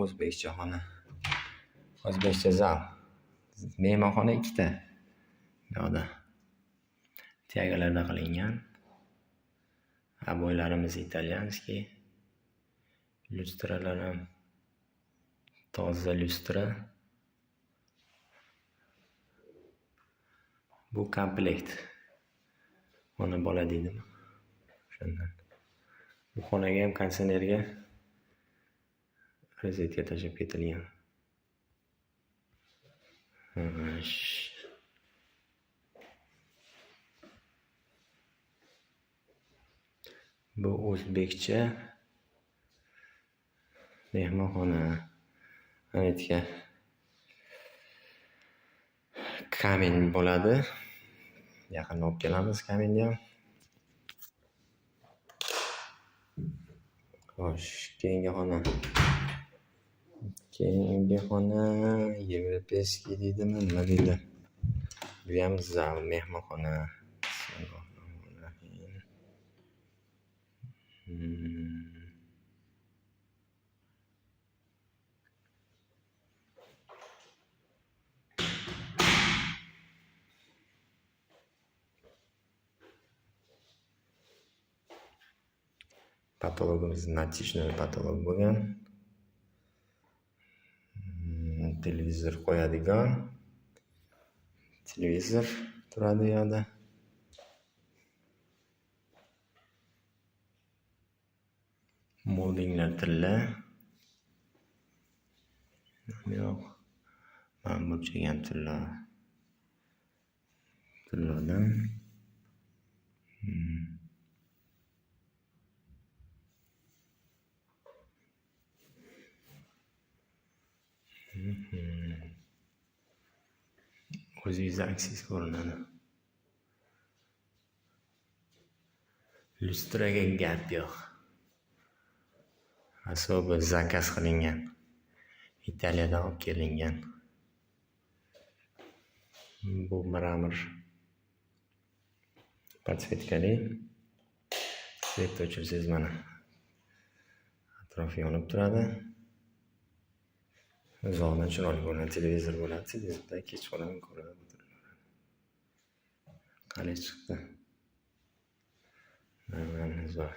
o'zbekcha xona. O'zbekcha zal. Mehmonxona ikkita. Yo'da. Tegalarda qilingan. Aboylarimiz italyanskiy. Lyustralar ham toza lyustra. Bu komplekt. Ona bola deydimi? Shundan. Bu xonaga ham konditsionerga rozetka tashib ketilgan. Bu o'zbekcha mehmonxona. Aytga kamin bo'ladi. Yaqinda olib kelamiz kaminni ham. Xo'sh, keyingi xona Yevropeskiy deydimi, nima deydi? Bu ham zal mehmonxona. Patologimiz natijnoy patolog bo'lgan. Televizor qo'yadigan. Televizor turadi u yerda. Moldinglar tilla. Yo'q. Mana burchagan tilla. Tilladan. O'zingiz aksiz ko'rinadi. Lyustraga gap yo'q. Asobi zakaz qilingan. Italiyadan olib kelingan. Bu mramor podsvetkali. Svetni o'chirsangiz mana atrof yonib turadi. Zona chiroyli bo'ladi, televizor bo'ladi, televizorda kechqurun ko'rib o'tiraveradi. Qalay chiqdi? Nimalarimiz bor?